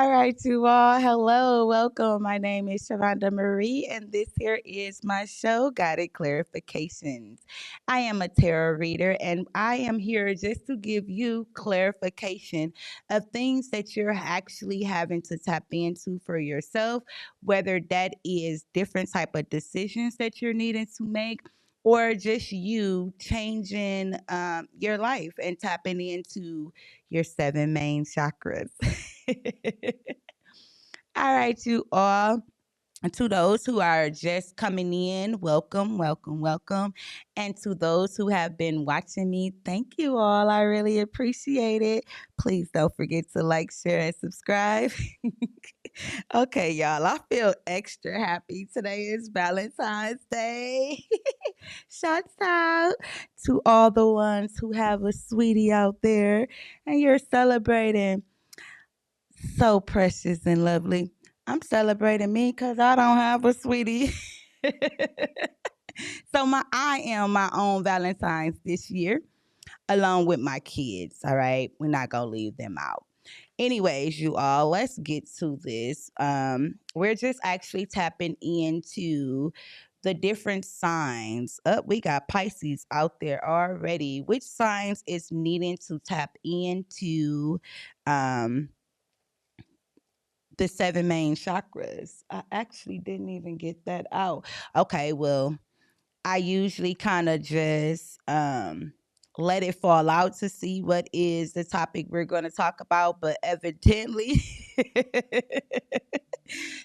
All right, you all. Hello, welcome. My name is Shavonda Marie, and this here is my show, Guided Clarifications. I am a tarot reader, and I am here just to give you clarification of things that you're actually having to tap into for yourself, whether that is different type of decisions that you're needing to make, or just you changing your life and tapping into your seven main chakras. All right, you all. And to those who are just coming in, welcome, welcome, welcome. And to those who have been watching me, thank you all. I really appreciate it. Please don't forget to like, share, and subscribe. Okay, y'all, I feel extra happy. Today is Valentine's Day. Shouts out to all the ones who have a sweetie out there and you're celebrating. So precious and lovely. I'm celebrating me because I don't have a sweetie. So I am my own Valentine's this year, along with my kids. All right, we're not gonna leave them out. Anyways, you all, let's get to this. We're just actually tapping into the different signs. Up, we got Pisces out there already. Which signs is needing to tap into? The seven main chakras. I actually didn't even get that out. Okay, well, I usually kind of just let it fall out to see what is the topic we're going to talk about, but evidently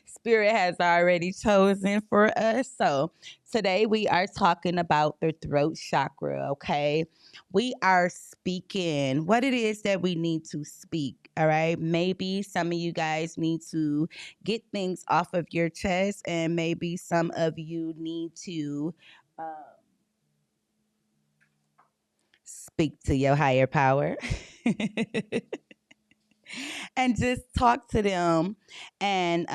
Spirit has already chosen for us. So today we are talking about the throat chakra, okay? We are speaking what it is that we need to speak, all right? Maybe some of you guys need to get things off of your chest, and maybe some of you need to um, speak to your higher power and just talk to them and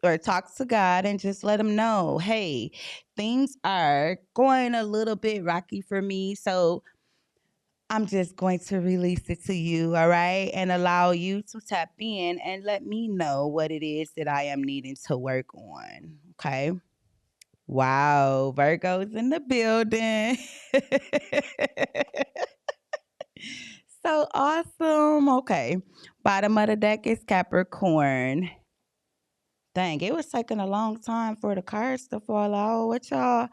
or talk to God and just let them know, hey, things are going a little bit rocky for me. So I'm just going to release it to you, all right? And allow you to tap in and let me know what it is that I am needing to work on, okay? Wow, Virgo's in the building. So awesome. Okay. Bottom of the deck is Capricorn. Dang, it was taking a long time for the cards to fall out. What y'all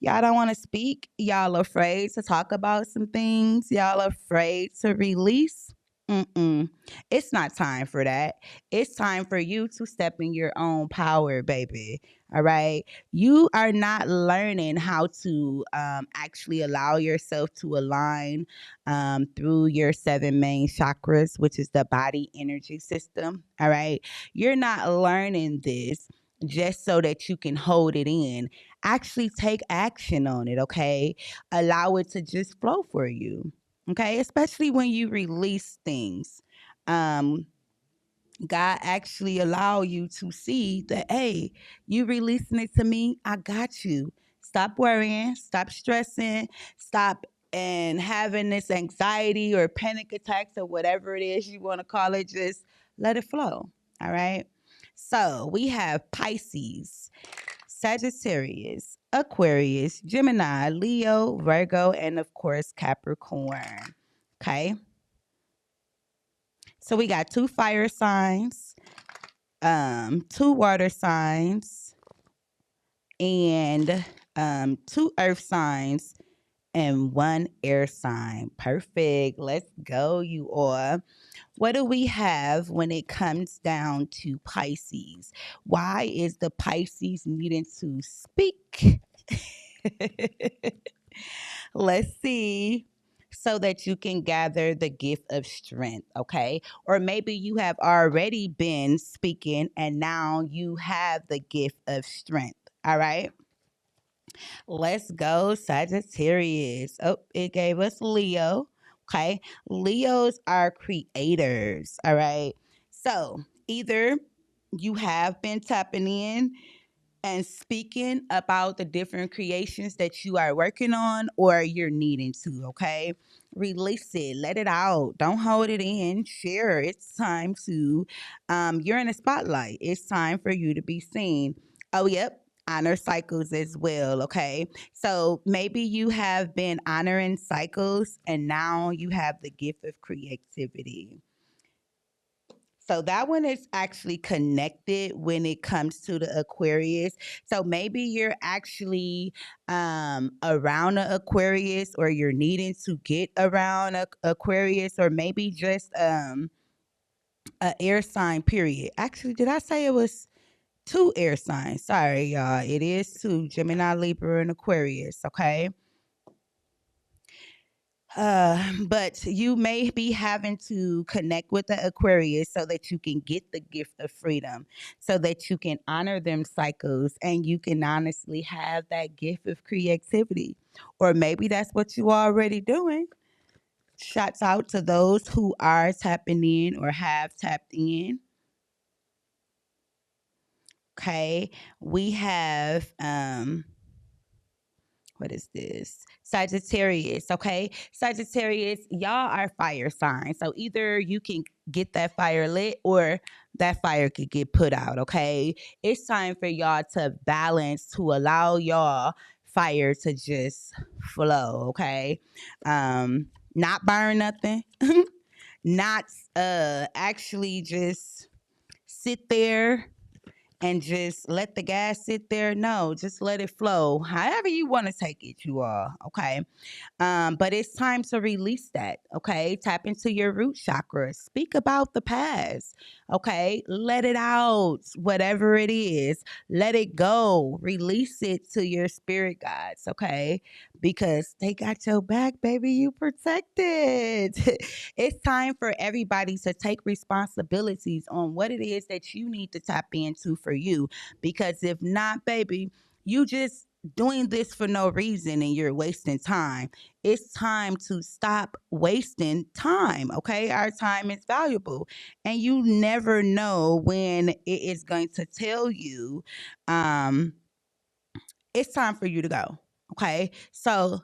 don't want to speak? Y'all afraid to talk about some things? Y'all afraid to release? Mm-mm. It's not time for that. It's time for you to step in your own power, baby. All right. You are not learning how to actually allow yourself to align through your seven main chakras, which is the body energy system. All right. You're not learning this just so that you can hold it in. Actually take action on it, okay? Allow it to just flow for you. Okay? Especially when you release things. Um God actually allow you to see that, hey, you releasing it to me, I got you. Stop worrying, stop stressing, stop and having this anxiety or panic attacks or whatever it is you want to call it. Just let it flow. All right. So we have Pisces, Sagittarius, Aquarius, Gemini, Leo, Virgo, and of course Capricorn. Okay. So we got two fire signs, two water signs, and two earth signs, and one air sign. Perfect. Let's go, you all. What do we have when it comes down to Pisces? Why is the Pisces needing to speak? Let's see. So that you can gather the gift of strength, okay? Or maybe you have already been speaking and now you have the gift of strength, all right? Let's go, Sagittarius. Oh, it gave us Leo, okay? Leos are creators, all right? So either you have been tapping in and speaking about the different creations that you are working on or you're needing to, okay? Release it, let it out. Don't hold it in. Share. It's time to, you're in a spotlight. It's time for you to be seen. Oh, yep. Honor cycles as well, okay? So maybe you have been honoring cycles and now you have the gift of creativity. So that one is actually connected when it comes to the Aquarius. So maybe you're actually around an Aquarius, or you're needing to get around a Aquarius, or maybe just a air sign. Period. Actually, did I say it was two air signs? Sorry, y'all. It is two: Gemini, Libra, and Aquarius. Okay. But you may be having to connect with the Aquarius so that you can get the gift of freedom, so that you can honor them cycles and you can honestly have that gift of creativity. Or maybe that's what you already doing. Shouts out to those who are tapping in or have tapped in. Okay. We have what is this? Sagittarius, okay? Sagittarius, y'all are fire signs. So either you can get that fire lit or that fire could get put out, okay? It's time for y'all to balance, to allow y'all fire to just flow, okay? Not burn nothing. Not actually just sit there and just let the gas sit there. No, just let it flow. However you want to take it, you all. Okay. But it's time to release that. Okay. Tap into your root chakra. Speak about the past. Okay. Let it out. Whatever it is, let it go. Release it to your spirit guides. Okay. Because they got your back, baby. You protected. It's time for everybody to take responsibilities on what it is that you need to tap into for you. Because if not, baby, you just doing this for no reason and you're wasting time. It's time to stop wasting time. Okay. Our time is valuable and you never know when it is going to tell you um it's time for you to go. Okay. So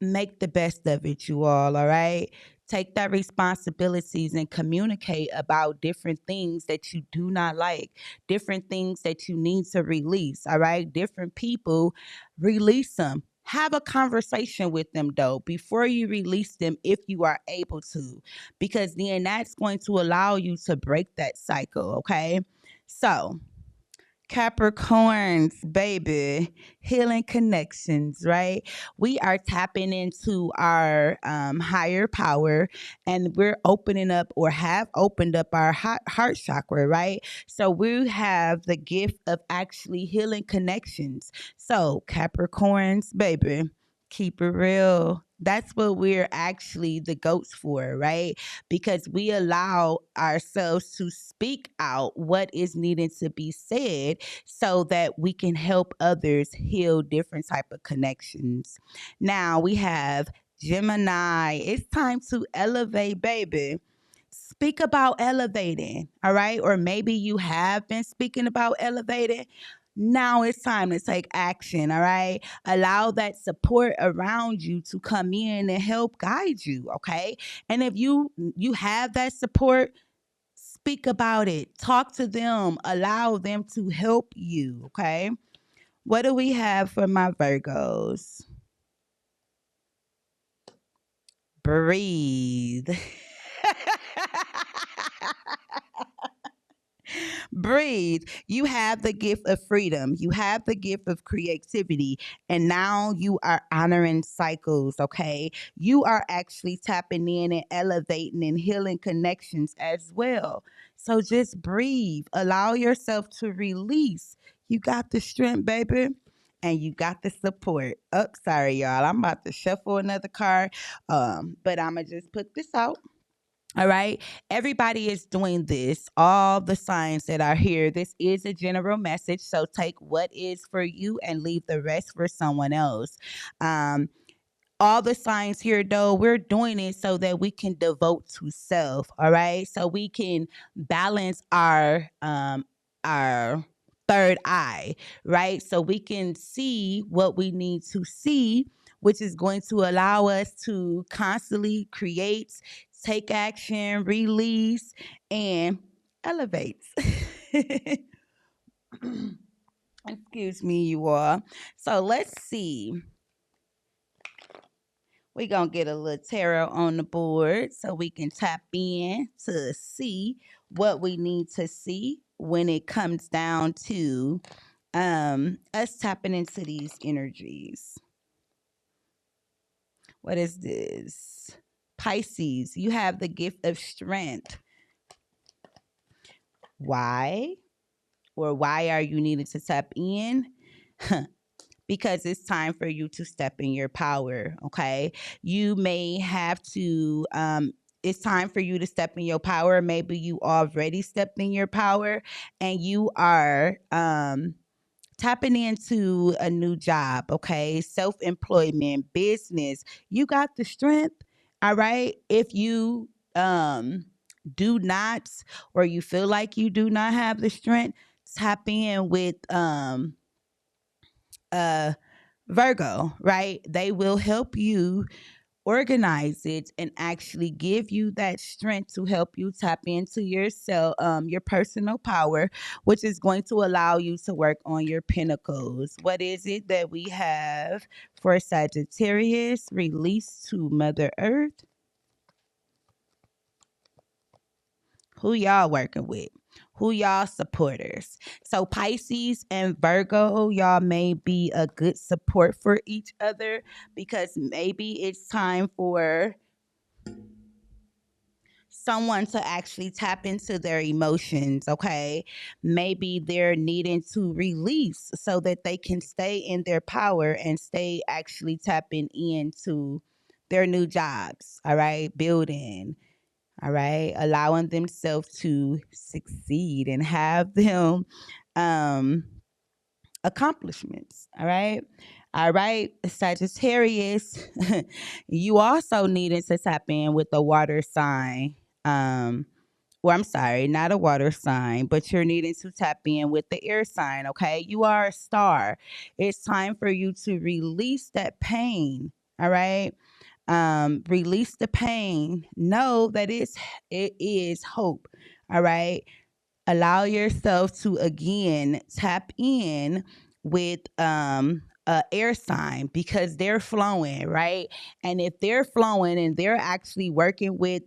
make the best of it, you all right? Take that responsibilities and communicate about different things that you do not like, different things that you need to release, all right? Different people, release them. Have a conversation with them though before you release them if you are able to, because then that's going to allow you to break that cycle, okay? So, Capricorns, baby, healing connections, right? We are tapping into our higher power and we're opening up or have opened up our heart chakra, right? So we have the gift of actually healing connections. So, Capricorns, baby, keep it real. That's what we're actually the goats for, right? Because we allow ourselves to speak out what is needed to be said so that we can help others heal different type of connections. Now we have Gemini. It's time to elevate, baby. Speak about elevating, all right? Or maybe you have been speaking about elevating. Now it's time to take action, all right? Allow that support around you to come in and help guide you, okay? And if you have that support, speak about it. Talk to them. Allow them to help you, okay? What do we have for my Virgos? Breathe. Breathe. You have the gift of freedom. You have the gift of creativity. And now you are honoring cycles, okay? You are actually tapping in and elevating and healing connections as well. So just breathe. Allow yourself to release. You got the strength, baby. And you got the support. Oh, sorry, y'all. I'm about to shuffle another card. But I'ma just put this out. All right. Everybody is doing this. All the signs that are here. This is a general message. So take what is for you and leave the rest for someone else. Um, all the signs here, though, we're doing it so that we can devote to self. All right. So we can balance our third eye, right? So we can see what we need to see, which is going to allow us to constantly create, take action, release, and elevate. Excuse me, you all. So let's see. We're going to get a little tarot on the board so we can tap in to see what we need to see when it comes down to us tapping into these energies. What is this? Pisces, you have the gift of strength. Why? Or why are you needing to tap in? Because it's time for you to step in your power. Okay. You may have to, it's time for you to step in your power. Maybe you already stepped in your power and you are tapping into a new job. Okay. Self employment, business. You got the strength. All right. If you do not, or you feel like you do not have the strength, tap in with uh Virgo, right? They will help you organize it and actually give you that strength to help you tap into yourself, your personal power, which is going to allow you to work on your pinnacles. What is it that we have for Sagittarius? Release to Mother Earth. Who y'all working with? Who y'all supporters? So Pisces and Virgo, y'all may be a good support for each other because maybe it's time for someone to actually tap into their emotions, okay? Maybe they're needing to release so that they can stay in their power and stay actually tapping into their new jobs, all right? Building, all right, allowing themselves to succeed and have them um accomplishments, all right, Sagittarius. You also needed to tap in with the water sign, well, I'm sorry, not a water sign, but you're needing to tap in with the air sign, okay? You are a star. It's time for you to release that pain, all right? Release the pain. Know that it is hope. All right. Allow yourself to again tap in with air sign because they're flowing, right? And if they're flowing and they're actually working with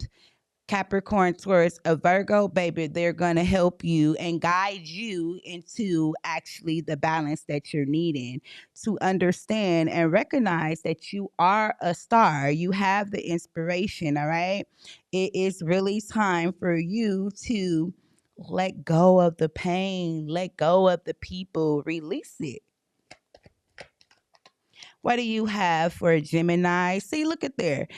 Capricorn, Taurus, a Virgo, baby, they're going to help you and guide you into actually the balance that you're needing to understand and recognize that you are a star. You have the inspiration, all right? It is really time for you to let go of the pain, let go of the people, release it. What do you have for Gemini? See, look at there.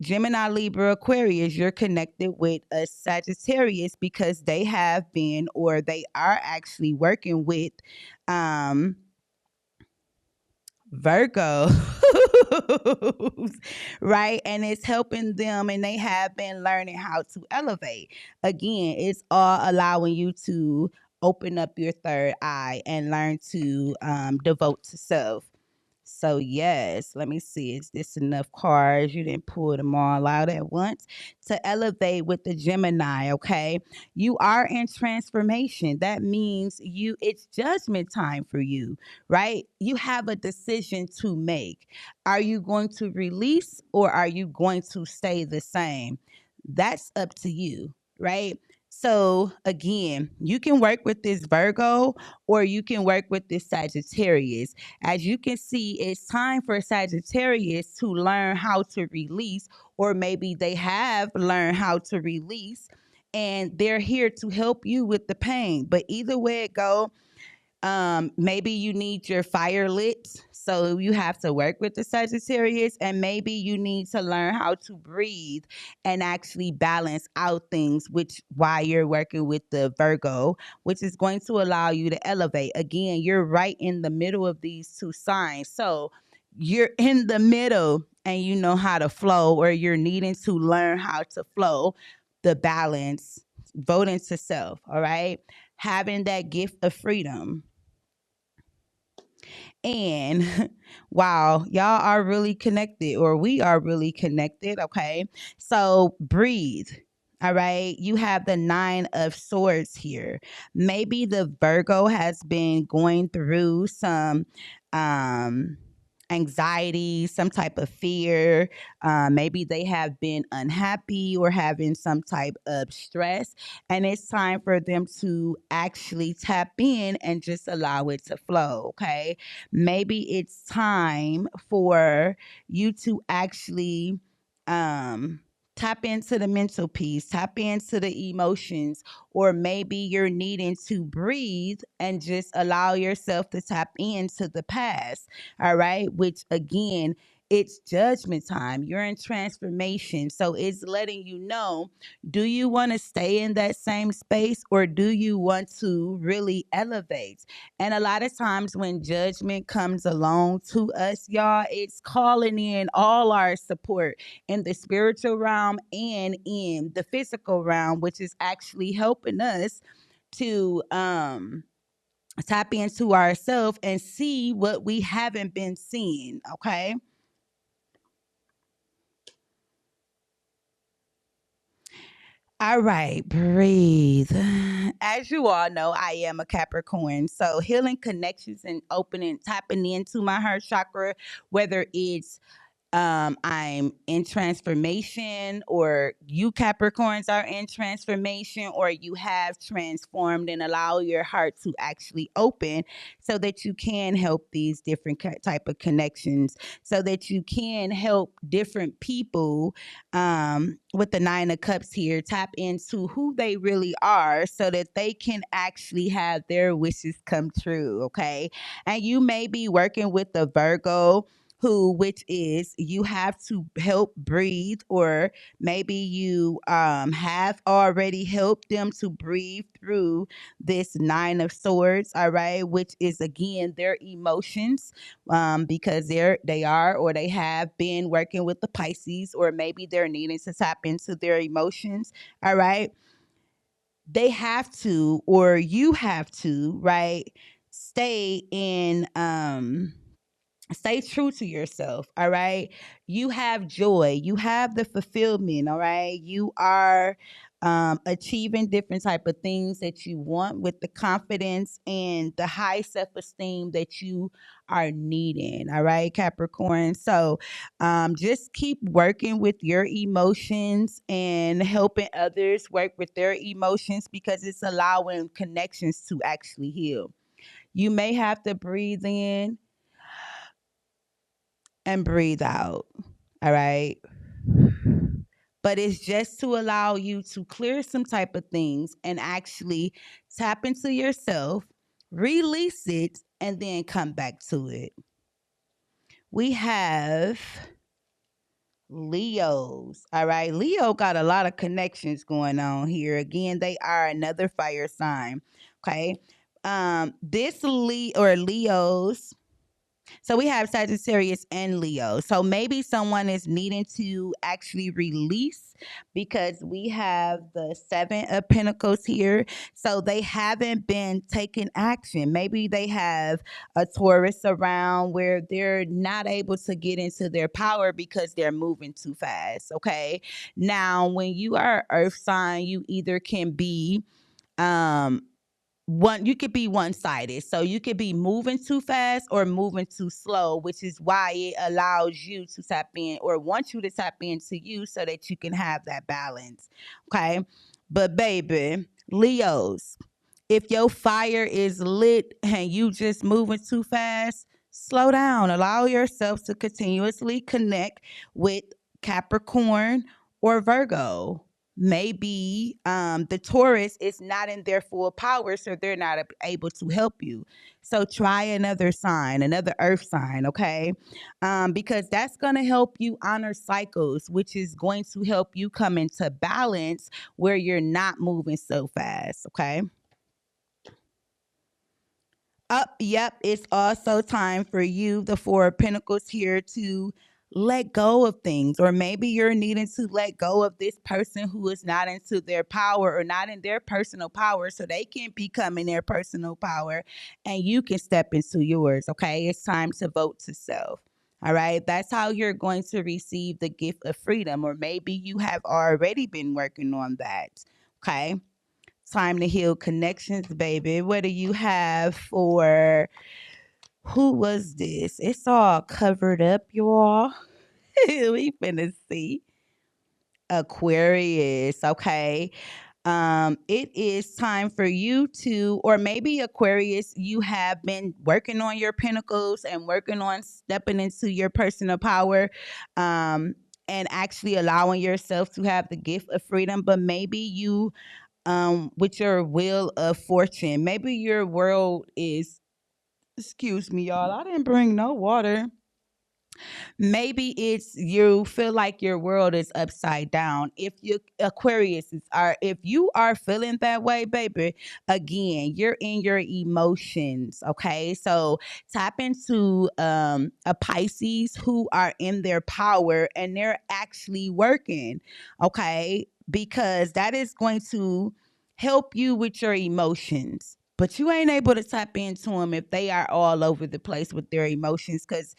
Gemini, Libra, Aquarius, you're connected with a Sagittarius because they have been or they are actually working with Virgo, right? And it's helping them and they have been learning how to elevate. Again, it's all allowing you to open up your third eye and learn to devote to self. So yes, let me see. Is this enough cards? You didn't pull them all out at once to elevate with the Gemini, okay? You are in transformation. That means it's judgment time for you, right? You have a decision to make. Are you going to release or are you going to stay the same? That's up to you, right? So again, you can work with this Virgo or you can work with this Sagittarius. As you can see, it's time for Sagittarius to learn how to release, or maybe they have learned how to release and they're here to help you with the pain. But either way it go, maybe you need your fire lit, so you have to work with the Sagittarius, and maybe you need to learn how to breathe and actually balance out things, which why you're working with the Virgo, which is going to allow you to elevate. Again, you're right in the middle of these two signs. So you're in the middle and you know how to flow, or you're needing to learn how to flow the balance, vote into self. All right. having that gift of freedom. And wow, y'all are really connected, or we are really connected. Okay. So breathe. All right. You have the nine of swords here. Maybe the Virgo has been going through some um anxiety, some type of fear. Maybe they have been unhappy or having some type of stress. And it's time for them to actually tap in and just allow it to flow. Okay. Maybe it's time for you to actually um tap into the mental piece, tap into the emotions, or maybe you're needing to breathe and just allow yourself to tap into the past. All right, which again, it's judgment time. You're in transformation, so it's letting you know, do you want to stay in that same space, or do you want to really elevate? And a lot of times when judgment comes along to us, y'all, it's calling in all our support in the spiritual realm and in the physical realm, which is actually helping us to tap into ourselves and see what we haven't been seeing. Okay. All right, breathe. As you all know, I am a Capricorn. So healing connections and opening, tapping into my heart chakra, whether it's I'm in transformation, or you Capricorns are in transformation, or you have transformed and allow your heart to actually open so that you can help these different type of connections, so that you can help different people with the nine of cups here tap into who they really are so that they can actually have their wishes come true. Okay. And you may be working with the Virgo, who, which is, you have to help breathe, or maybe you have already helped them to breathe through this nine of swords. All right, which is again their emotions, because they are, or they have been working with the Pisces, or maybe they're needing to tap into their emotions. All right, they have to, or you have to, right, stay in stay true to yourself. All right, you have joy, you have the fulfillment. All right, you are achieving different type of things that you want with the confidence and the high self-esteem that you are needing. All right, Capricorn. So just keep working with your emotions and helping others work with their emotions, because it's allowing connections to actually heal. You may have to breathe in and breathe out. All right. But it's just to allow you to clear some type of things and actually tap into yourself, release it, and then come back to it. We have Leos. All right. Leo got a lot of connections going on here. Again, they are another fire sign. Okay. This Leos, so we have Sagittarius and Leo. So maybe someone is needing to actually release, because we have the Seven of Pentacles here. So they haven't been taking action. Maybe they have a Taurus around where they're not able to get into their power because they're moving too fast. Okay. Now, when you are earth sign, you either can be um one, you could be one-sided, so you could be moving too fast or moving too slow, which is why it allows you to tap in, or wants you to tap into you, so that you can have that balance. Okay, but baby, Leos, if your fire is lit and you just moving too fast, slow down. Allow yourself to continuously connect with Capricorn or Virgo. Maybe the Taurus is not in their full power, so they're not able to help you. So try another sign, another earth sign, okay? Because that's going to help you honor cycles, which is going to help you come into balance where you're not moving so fast, okay? Up, yep, it's also time for you, the Four of Pentacles here, to let go of things, or maybe you're needing to let go of this person who is not into their power or not in their personal power so they can become in their personal power and you can step into yours. Okay, it's time to vote to self. All right, that's how you're going to receive the gift of freedom, or maybe you have already been working on that. Okay, time to heal connections, baby. What do you have for who was this? It's all covered up, y'all. We finna see. Aquarius, okay. It is time for you to, or maybe Aquarius, you have been working on your pinnacles and working on stepping into your personal power, and actually allowing yourself to have the gift of freedom. But maybe you, with your wheel of fortune, maybe your world is, excuse me, y'all, I didn't bring no water. Maybe it's you feel like your world is upside down. If you if you are feeling that way, baby, again, you're in your emotions. Okay. So tap into a Pisces who are in their power and they're actually working. Okay. Because that is going to help you with your emotions. But you ain't able to tap into them if they are all over the place with their emotions, because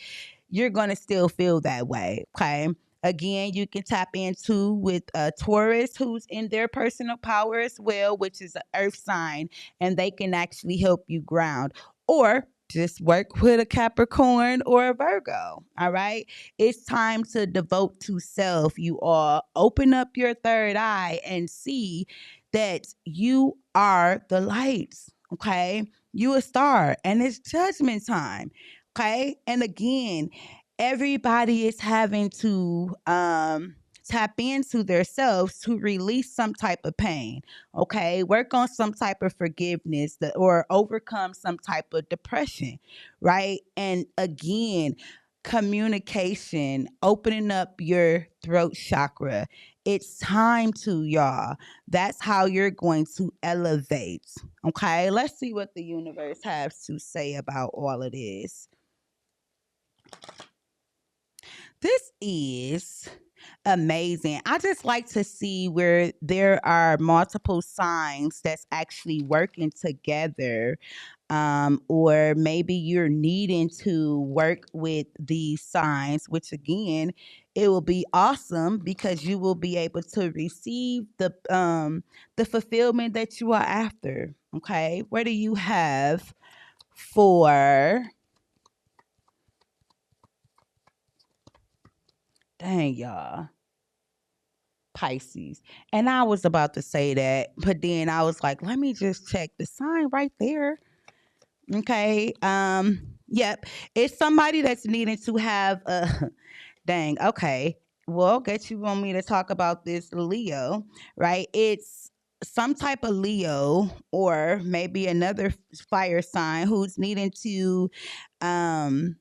you're going to still feel that way. Okay. Again, you can tap into with a Taurus who's in their personal power as well, which is an earth sign, and they can actually help you ground. Or just work with a Capricorn or a Virgo. All right. It's time to devote to self. You all open up your third eye and see that you are the lights. Okay. You a star and it's judgment time. Okay. And again, everybody is having to tap into themselves to release some type of pain. Okay. Work on some type of forgiveness or overcome some type of depression. Right. And again, communication, opening up your throat chakra. It's time to, y'all. That's how you're going to elevate. Okay. Let's see what the universe has to say about all of this. This is amazing. I just like to see where there are multiple signs that's actually working together. Or maybe you're needing to work with these signs, which again, it will be awesome because you will be able to receive the fulfillment that you are after. Okay. What do you have for, dang y'all, Pisces? And I was about to say that, but then I was like, let me just check the sign right there. Okay. Yep. It's somebody that's needing to have a dang. Okay. Well, guess you want me to talk about this Leo, right? It's some type of Leo or maybe another fire sign who's needing to um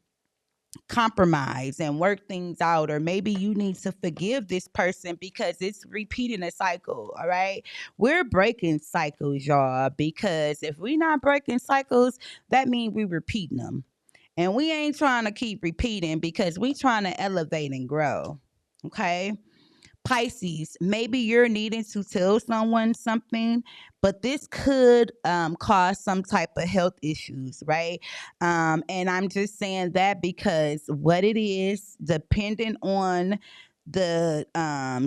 compromise and work things out, or maybe you need to forgive this person because it's repeating a cycle. All right, we're breaking cycles, y'all, because if we're not breaking cycles, that means we're repeating them, and we ain't trying to keep repeating because we trying to elevate and grow. Okay. Pisces, maybe you're needing to tell someone something, but this could cause some type of health issues, right? And I'm just saying that because what it is, depending on the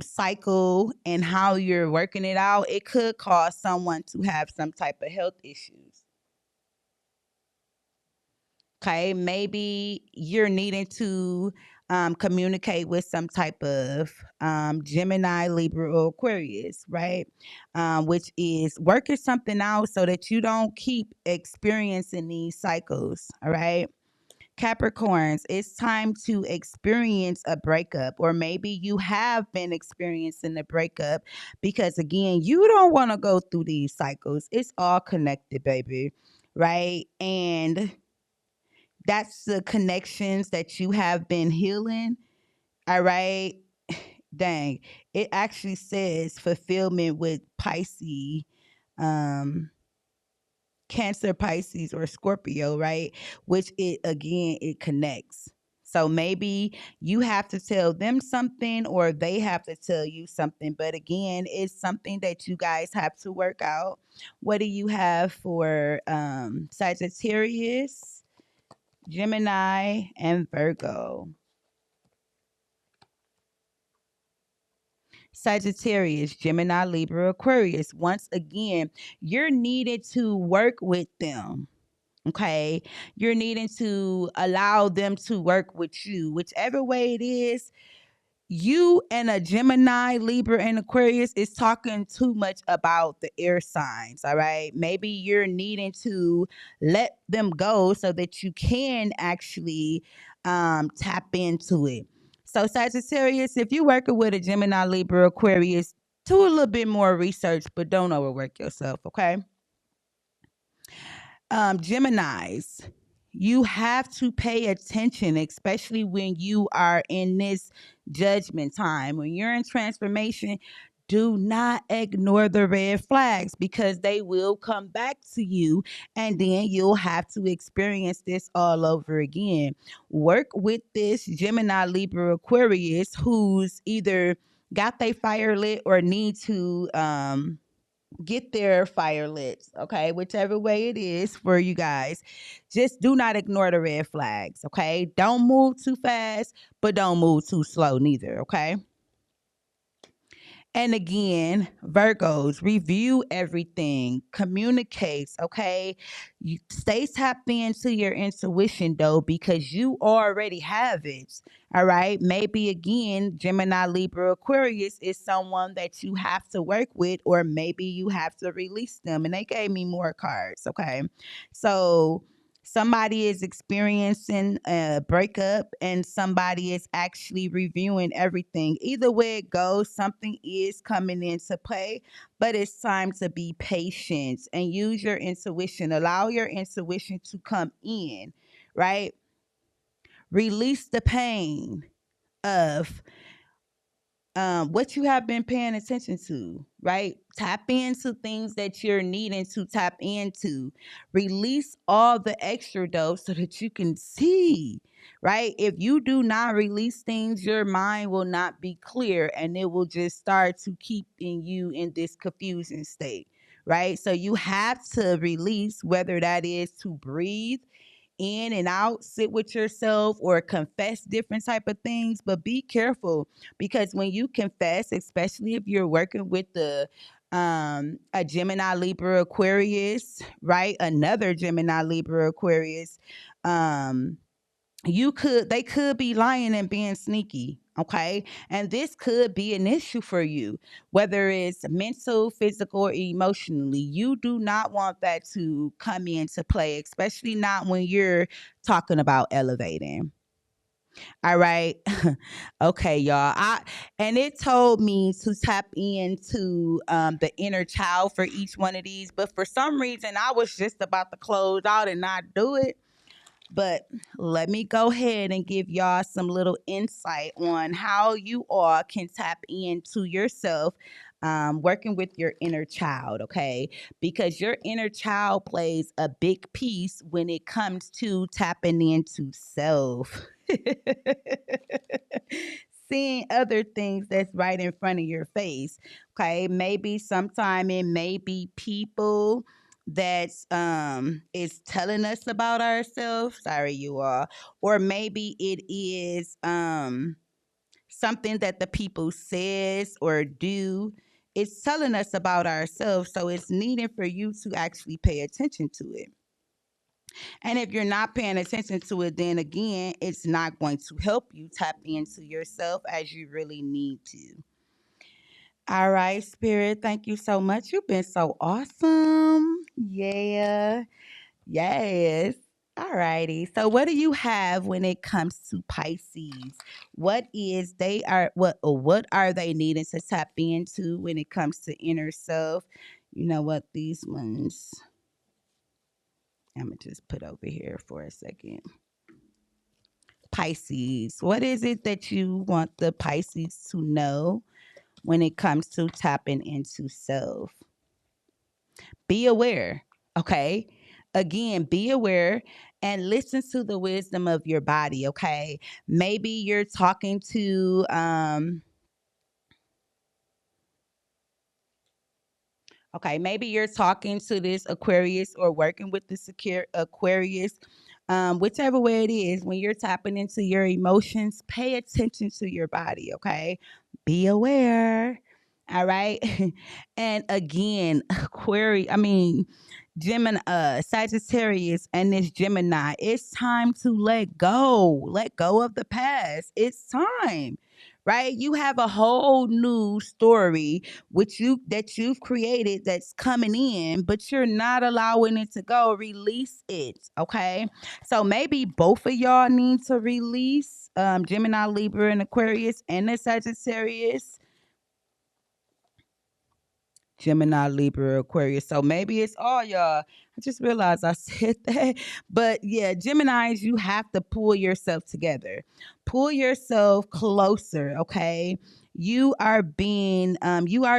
cycle and how you're working it out, it could cause someone to have some type of health issues. Okay, maybe you're needing to communicate with some type of Gemini, Libra, or Aquarius, right? Which is working something out so that you don't keep experiencing these cycles. All right. Capricorns, it's time to experience a breakup, or maybe you have been experiencing a breakup because, again, you don't want to go through these cycles. It's all connected, baby. Right. And that's the connections that you have been healing. All right. Dang. It actually says fulfillment with Pisces, um, Cancer, Pisces, or Scorpio, right? Which it again it connects. So maybe you have to tell them something or they have to tell you something. But again, it's something that you guys have to work out. What do you have for Sagittarius, Gemini, and Virgo? Sagittarius, Gemini, Libra, Aquarius. Once again, you're needed to work with them. Okay. You're needing to allow them to work with you, whichever way it is. You and a Gemini, Libra, and Aquarius is talking too much about the air signs. All right. Maybe you're needing to let them go so that you can actually tap into it. So, Sagittarius, if you're working with a Gemini, Libra, Aquarius, do a little bit more research, but don't overwork yourself. Okay. Geminis, you have to pay attention, especially when you are in this judgment time. When you're in transformation, do not ignore the red flags because they will come back to you and then you'll have to experience this all over again. Work with this Gemini, Libra, Aquarius who's either got their fire lit or need to get their fire lit, okay? Whichever way it is for you guys. Just do not ignore the red flags, okay? Don't move too fast, but don't move too slow neither, okay? And again, Virgos, review everything, communicates, okay? You stay tapped into your intuition though, because you already have it. All right. Maybe again, Gemini, Libra, Aquarius is someone that you have to work with, or maybe you have to release them. And they gave me more cards. Okay. So somebody is experiencing a breakup and somebody is actually reviewing everything. Either way it goes, something is coming into play, but it's time to be patient and use your intuition. Allow your intuition to come in, right? Release the pain of what you have been paying attention to, right? Tap into things that you're needing to tap into. Release all the extra dose so that you can see, right? If you do not release things, your mind will not be clear and it will just start to keep you in this confusion state, right? So you have to release, whether that is to breathe in and out, sit with yourself, or confess different type of things. But be careful because when you confess, especially if you're working with the a Gemini, Libra, Aquarius, right? Another Gemini, Libra, Aquarius, um they could be lying and being sneaky, okay? And this could be an issue for you, whether it's mental, physical, or emotionally. You do not want that to come into play, especially not when you're talking about elevating. All right. Okay, y'all. And it told me to tap into the inner child for each one of these, but for some reason I was just about to close out and not do it. But let me go ahead and give y'all some little insight on how you all can tap into yourself, working with your inner child, okay? Because your inner child plays a big piece when it comes to tapping into self. Seeing other things that's right in front of your face. Okay. Maybe sometime it may be people that's is telling us about ourselves. Sorry, you all. Or maybe it is something that the people says or do. It's telling us about ourselves. So it's needed for you to actually pay attention to it. And if you're not paying attention to it, then again, it's not going to help you tap into yourself as you really need to. All right, Spirit, thank you so much. You've been so awesome. Yeah. Yes. All righty. So what do you have when it comes to Pisces? What are they needing to tap into when it comes to inner self? You know what? These ones I'm gonna just put over here for a second. Pisces. What is it that you want the Pisces to know when it comes to tapping into self? Be aware, okay? Again, be aware and listen to the wisdom of your body, okay? Maybe you're talking to Okay, maybe you're talking to this Aquarius or working with the secure Aquarius. Whichever way it is, when you're tapping into your emotions, pay attention to your body, okay? Be aware. All right. And again, Gemini, Sagittarius, and this Gemini, it's time to let go. Let go of the past. It's time, right? You have a whole new story which you've created that's coming in, but you're not allowing it to go. Release it, okay? So maybe both of y'all need to release Gemini, Libra, and Aquarius, and the Sagittarius. Gemini, Libra, Aquarius. So maybe it's all y'all. I just realized I said that. But yeah, Geminis, you have to pull yourself together. Pull yourself closer, okay? You are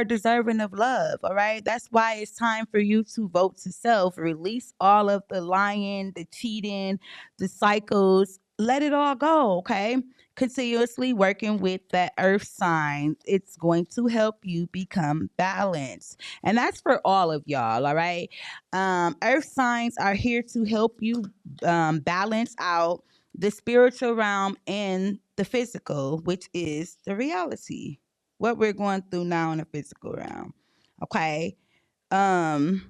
deserving of love, all right? That's why it's time for you to vote to self. Release all of the lying, the cheating, the cycles. Let it all go, okay? Continuously working with that earth sign, it's going to help you become balanced. And that's for all of y'all, all right? Earth signs are here to help you balance out the spiritual realm and the physical, which is the reality. What we're going through now in the physical realm. Okay. Um,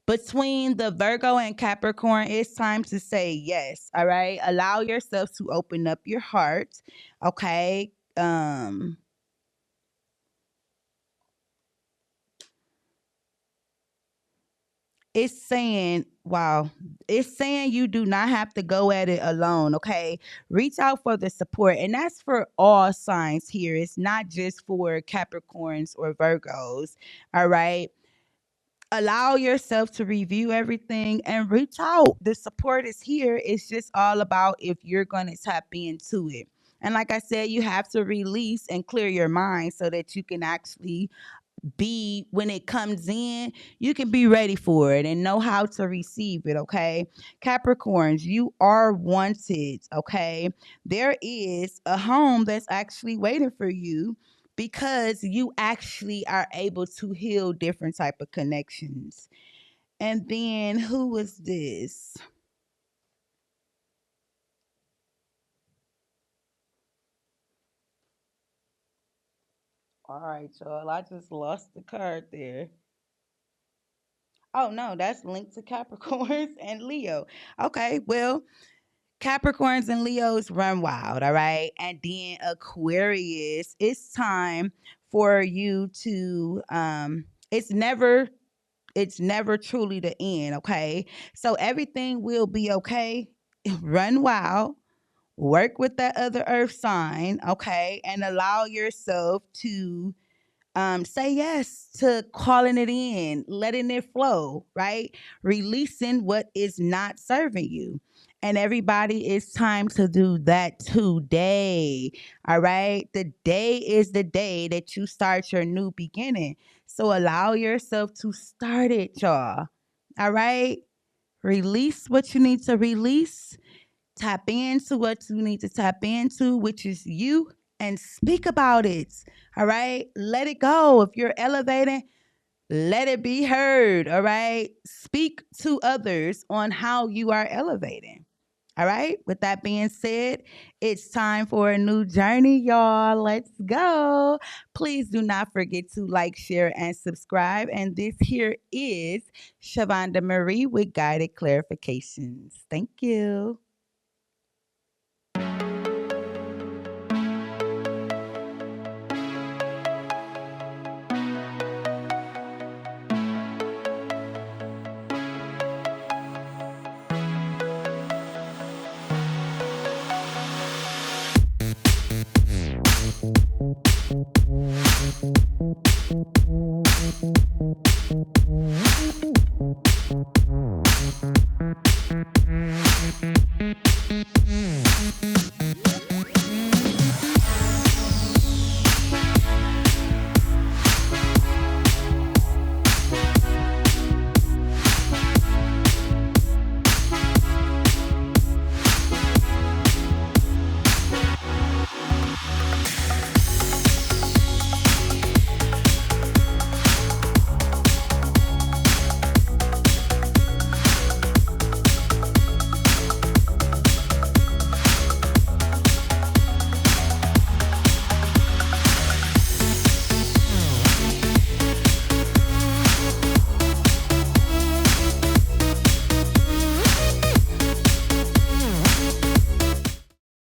Between the Virgo and Capricorn, it's time to say yes. All right. Allow yourself to open up your heart. Okay. It's saying, wow, it's saying you do not have to go at it alone, okay? Reach out for the support. And that's for all signs here. It's not just for Capricorns or Virgos, all right? Allow yourself to review everything and reach out. The support is here. It's just all about if you're going to tap into it. And like I said, you have to release and clear your mind so that you can actually be, when it comes in, you can be ready for it and know how to receive it, okay? Capricorns, you are wanted, okay? There is a home that's actually waiting for you because you actually are able to heal different type of connections. And then who was this? All right, y'all, I just lost the card there. Oh no, that's linked to Capricorns and Leo. Okay, well, Capricorns and Leos run wild, all right? And then Aquarius, it's time for you to it's never truly the end, okay? So everything will be okay. Run wild, work with that other earth sign, okay? And allow yourself to say yes to calling it in, letting it flow, right? Releasing what is not serving you. And everybody, it's time to do that today. All right. The day is the day that you start your new beginning. So allow yourself to start it, y'all. All right. Release what you need to release. Tap into what you need to tap into, which is you, and speak about it. All right. Let it go. If you're elevating, let it be heard. All right. Speak to others on how you are elevating. All right. With that being said, it's time for a new journey, y'all. Let's go. Please do not forget to like, share, and subscribe. And this here is Shavonda Marie with guided clarifications. Thank you.